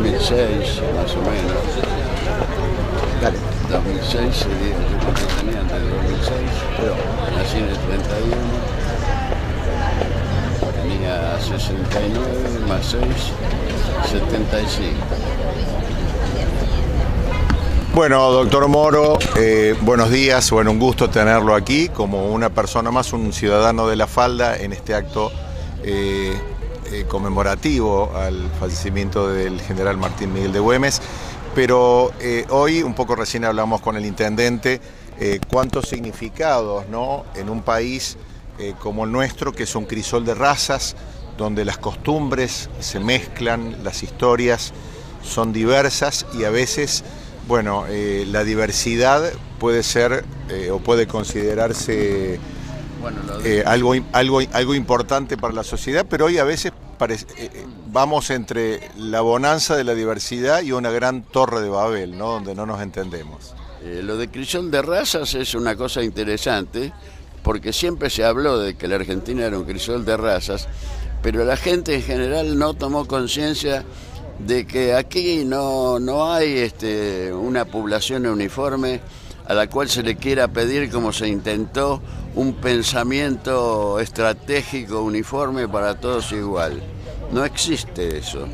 2006, más o menos. Dale. 2006 sería, yo creo que tenía antes de 2006, pero nací en el 31, tenía 69 más 6, 75. Bueno, doctor Moro, buenos días, bueno, un gusto tenerlo aquí como una persona más, un ciudadano de La Falda en este acto conmemorativo al fallecimiento del general Martín Miguel de Güemes. Pero hoy, un poco recién hablamos con el intendente, cuántos significados, ¿no?, en un país como el nuestro, que es un crisol de razas, donde las costumbres se mezclan, las historias son diversas y a veces, bueno, la diversidad puede ser o puede considerarse algo importante para la sociedad, pero hoy a veces vamos entre la bonanza de la diversidad y una gran torre de Babel, ¿no?, donde no nos entendemos. Lo de crisol de razas es una cosa interesante, porque siempre se habló de que la Argentina era un crisol de razas, pero la gente en general no tomó conciencia de que aquí no hay una población uniforme a la cual se le quiera pedir, como se intentó, un pensamiento estratégico uniforme para todos igual. No existe eso.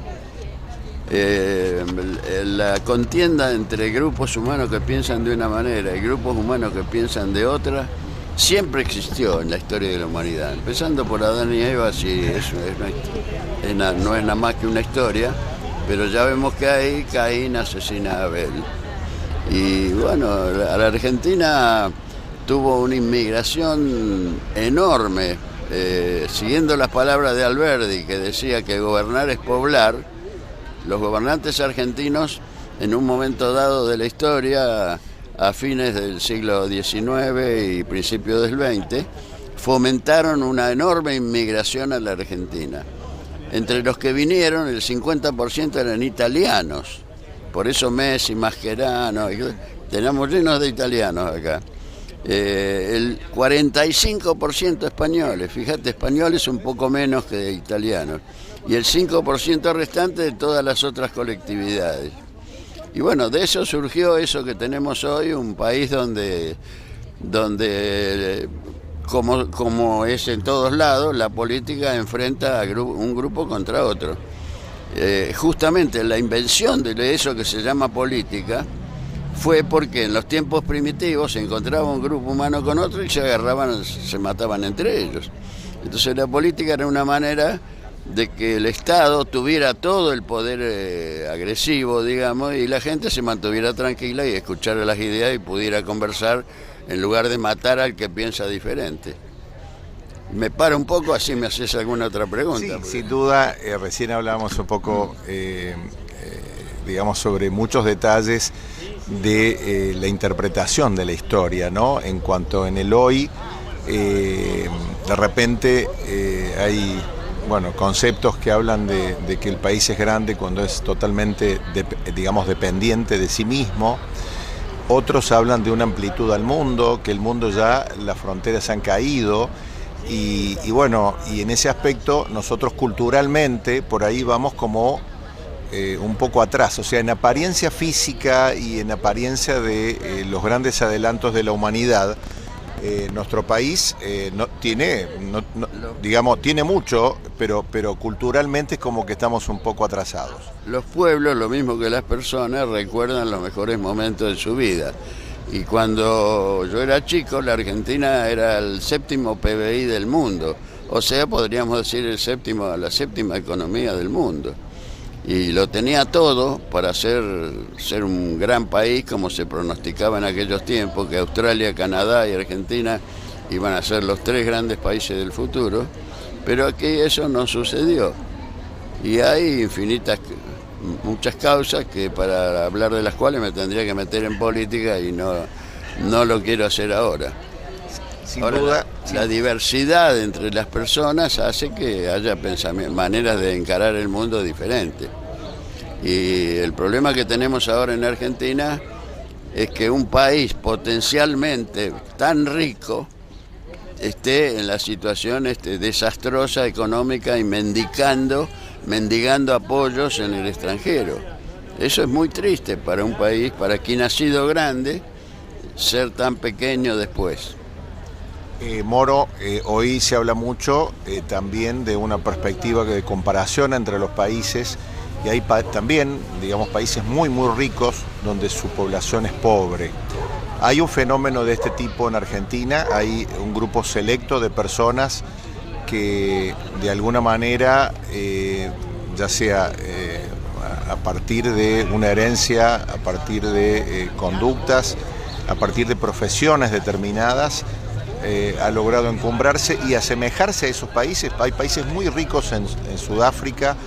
La contienda entre grupos humanos que piensan de una manera y grupos humanos que piensan de otra siempre existió en la historia de la humanidad. Empezando por Adán y Eva, sí, no es nada más que una historia, pero ya vemos que ahí Caín asesina a Abel. Y bueno, la Argentina tuvo una inmigración enorme, siguiendo las palabras de Alberdi, que decía que gobernar es poblar. Los gobernantes argentinos, en un momento dado de la historia, a fines del siglo XIX y principios del XX, fomentaron una enorme inmigración a la Argentina. Entre los que vinieron, el 50% eran italianos. Por eso Messi, Mascherano, tenemos llenos de italianos acá. El 45% españoles, fíjate, españoles un poco menos que de italianos. Y el 5% restante de todas las otras colectividades. Y bueno, de eso surgió eso que tenemos hoy, un país donde como es en todos lados, la política enfrenta a un grupo contra otro. Justamente la invención de eso que se llama política fue porque en los tiempos primitivos se encontraba un grupo humano con otro y se agarraban, se mataban entre ellos. Entonces la política era una manera de que el Estado tuviera todo el poder agresivo, digamos, y la gente se mantuviera tranquila y escuchara las ideas y pudiera conversar en lugar de matar al que piensa diferente. Me paro un poco, así me haces alguna otra pregunta. Sí, sin duda, recién hablábamos un poco, digamos, sobre muchos detalles de la interpretación de la historia, ¿no? En cuanto en el hoy, de repente hay, bueno, conceptos que hablan de que el país es grande cuando es totalmente, digamos, dependiente de sí mismo. Otros hablan de una amplitud al mundo, que el mundo ya, las fronteras han caído. Y bueno, y en ese aspecto nosotros culturalmente por ahí vamos como un poco atrás, o sea, en apariencia física y en apariencia de los grandes adelantos de la humanidad, nuestro país tiene mucho, pero culturalmente es como que estamos un poco atrasados. Los pueblos, lo mismo que las personas, recuerdan los mejores momentos de su vida. Y cuando yo era chico, la Argentina era el 7º PBI del mundo. O sea, podríamos decir la 7ª economía del mundo. Y lo tenía todo para ser un gran país, como se pronosticaba en aquellos tiempos, que Australia, Canadá y Argentina iban a ser los 3 grandes países del futuro. Pero aquí eso no sucedió. Y hay muchas causas que para hablar de las cuales me tendría que meter en política y no lo quiero hacer ahora. Sin duda, la diversidad entre las personas hace que haya maneras de encarar el mundo diferentes. Y el problema que tenemos ahora en Argentina es que un país potencialmente tan rico esté en la situación desastrosa económica y mendigando apoyos en el extranjero. Eso es muy triste para un país, para quien ha sido grande, ser tan pequeño después. Moro, hoy se habla mucho también de una perspectiva de comparación entre los países, y hay también, digamos, países muy ricos donde su población es pobre. Hay un fenómeno de este tipo en Argentina, hay un grupo selecto de personas que de alguna manera, ya sea a partir de una herencia, a partir de conductas, a partir de profesiones determinadas, ha logrado encumbrarse y asemejarse a esos países. Hay países muy ricos en Sudáfrica,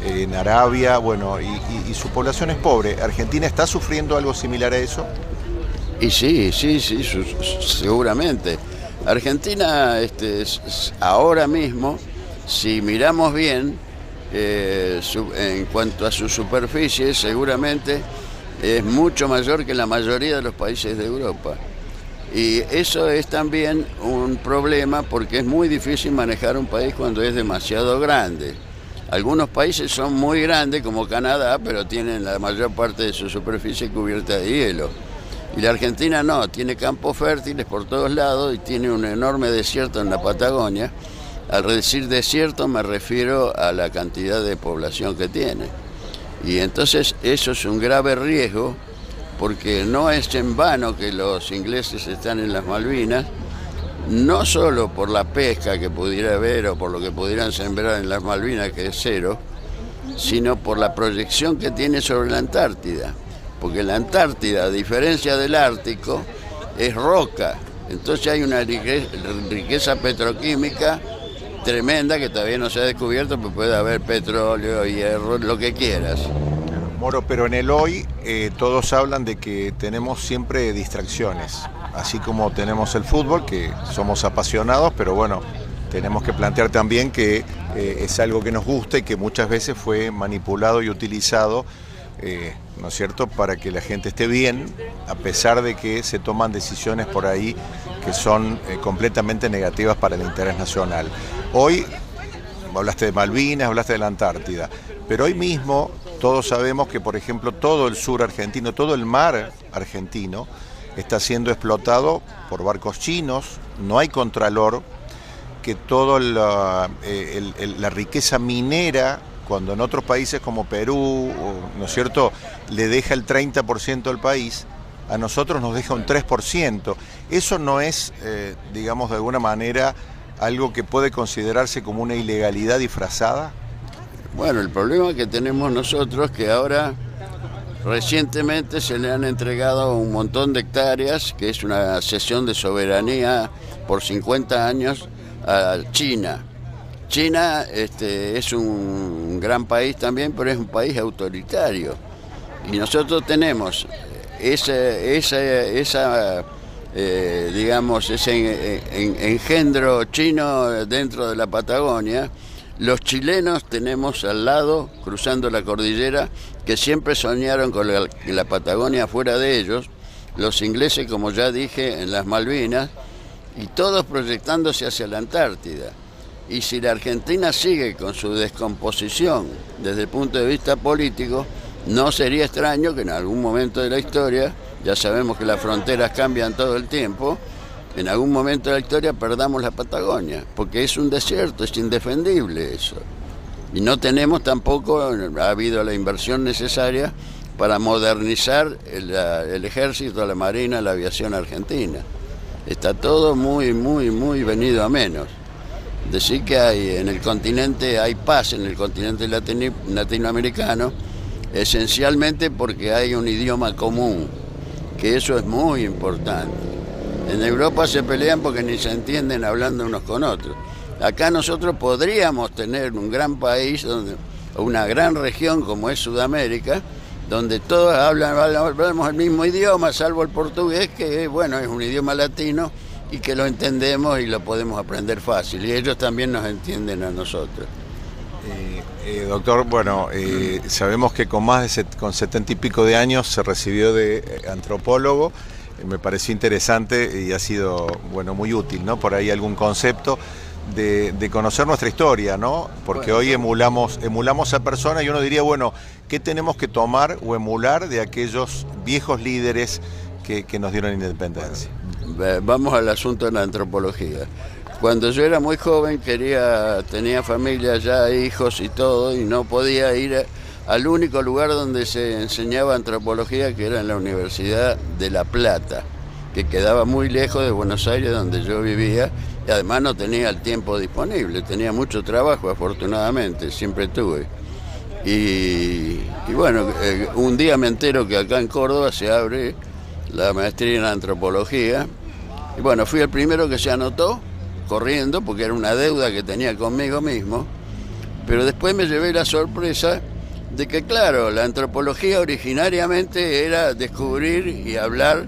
en Arabia, bueno, y su población es pobre. ¿Argentina está sufriendo algo similar a eso? Y sí, seguramente. Argentina, ahora mismo, si miramos bien, en cuanto a su superficie, seguramente es mucho mayor que la mayoría de los países de Europa. Y eso es también un problema porque es muy difícil manejar un país cuando es demasiado grande. Algunos países son muy grandes, como Canadá, pero tienen la mayor parte de su superficie cubierta de hielo. Y la Argentina no, tiene campos fértiles por todos lados y tiene un enorme desierto en la Patagonia. Al decir desierto me refiero a la cantidad de población que tiene. Y entonces eso es un grave riesgo, porque no es en vano que los ingleses están en las Malvinas, no solo por la pesca que pudiera haber o por lo que pudieran sembrar en las Malvinas, que es cero, sino por la proyección que tiene sobre la Antártida. Porque la Antártida, a diferencia del Ártico, es roca. Entonces hay una riqueza petroquímica tremenda que todavía no se ha descubierto, pero puede haber petróleo, hierro, lo que quieras. Moro, pero en el hoy todos hablan de que tenemos siempre distracciones, así como tenemos el fútbol, que somos apasionados, pero bueno, tenemos que plantear también que es algo que nos gusta y que muchas veces fue manipulado y utilizado, ¿no es cierto?, para que la gente esté bien, a pesar de que se toman decisiones por ahí que son completamente negativas para el interés nacional. Hoy, hablaste de Malvinas, hablaste de la Antártida, pero hoy mismo todos sabemos que, por ejemplo, todo el sur argentino, todo el mar argentino está siendo explotado por barcos chinos, no hay contralor, que toda la riqueza minera, cuando en otros países como Perú, ¿no es cierto?, le deja el 30% al país, a nosotros nos deja un 3%. Eso no es, digamos, de alguna manera, algo que puede considerarse como una ilegalidad disfrazada. Bueno, el problema que tenemos nosotros es que ahora recientemente se le han entregado un montón de hectáreas, que es una cesión de soberanía por 50 años a China. China es un gran país también, pero es un país autoritario. Y nosotros tenemos digamos, ese engendro chino dentro de la Patagonia. Los chilenos tenemos al lado, cruzando la cordillera, que siempre soñaron con la Patagonia fuera de ellos. Los ingleses, como ya dije, en las Malvinas, y todos proyectándose hacia la Antártida. Y si la Argentina sigue con su descomposición desde el punto de vista político, no sería extraño que en algún momento de la historia, ya sabemos que las fronteras cambian todo el tiempo, en algún momento de la historia perdamos la Patagonia, porque es un desierto, es indefendible eso. Y no tenemos tampoco, ha habido la inversión necesaria para modernizar el ejército, la marina, la aviación argentina. Está todo muy venido a menos. Decir que en el continente hay paz, en el continente latinoamericano, esencialmente porque hay un idioma común, que eso es muy importante. En Europa se pelean porque ni se entienden hablando unos con otros. Acá nosotros podríamos tener un gran país, una gran región como es Sudamérica, donde todos hablamos el mismo idioma, salvo el portugués, que bueno, es un idioma latino y que lo entendemos y lo podemos aprender fácil. Y ellos también nos entienden a nosotros. Doctor, bueno, sabemos que con 70 y pico de años se recibió de antropólogo. Me pareció interesante y ha sido, bueno, muy útil, ¿no? Por ahí algún concepto de conocer nuestra historia, ¿no? Porque hoy emulamos a personas y uno diría, bueno, ¿qué tenemos que tomar o emular de aquellos viejos líderes que nos dieron independencia? Vamos al asunto de la antropología. Cuando yo era muy joven tenía familia ya, hijos y todo, y no podía ir al único lugar donde se enseñaba antropología, que era en la Universidad de La Plata, que quedaba muy lejos de Buenos Aires, donde yo vivía, y además no tenía el tiempo disponible, tenía mucho trabajo, afortunadamente, siempre tuve. Y bueno, un día me entero que acá en Córdoba se abre la maestría en antropología, y bueno, fui el primero que se anotó, corriendo, porque era una deuda que tenía conmigo mismo, pero después me llevé la sorpresa de que, claro, la antropología originariamente era descubrir y hablar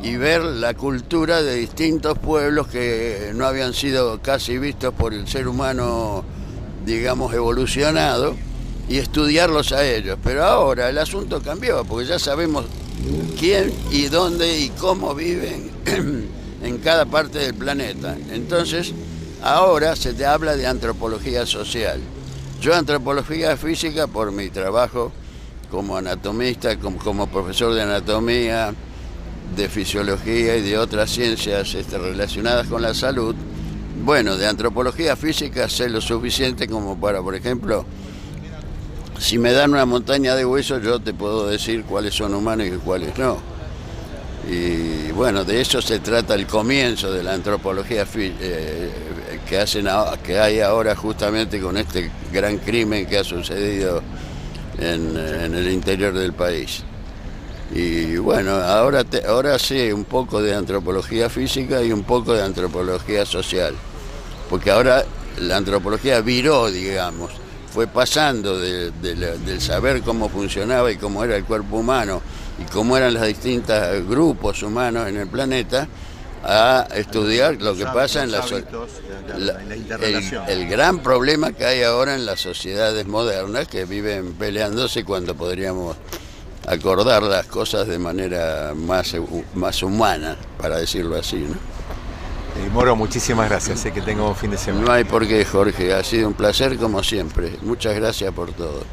y ver la cultura de distintos pueblos que no habían sido casi vistos por el ser humano, digamos, evolucionado, y estudiarlos a ellos. Pero ahora el asunto cambió, porque ya sabemos quién y dónde y cómo viven en cada parte del planeta. Entonces, ahora se te habla de antropología social. Yo antropología física, por mi trabajo como anatomista, como profesor de anatomía, de fisiología y de otras ciencias relacionadas con la salud, bueno, de antropología física sé lo suficiente como para, por ejemplo, si me dan una montaña de huesos, yo te puedo decir cuáles son humanos y cuáles no. Y bueno, de eso se trata el comienzo de la antropología que hay ahora, justamente con este gran crimen que ha sucedido en el interior del país. Y bueno, ahora sé un poco de antropología física y un poco de antropología social, porque ahora la antropología viró, digamos, fue pasando del saber cómo funcionaba y cómo era el cuerpo humano y cómo eran los distintos grupos humanos en el planeta, a estudiar lo que pasa en la interrelación. El gran problema que hay ahora en las sociedades modernas, que viven peleándose cuando podríamos acordar las cosas de manera más humana, para decirlo así, ¿no? Moro, muchísimas gracias, sé que tengo un fin de semana. No hay por qué, Jorge, ha sido un placer como siempre. Muchas gracias por todo.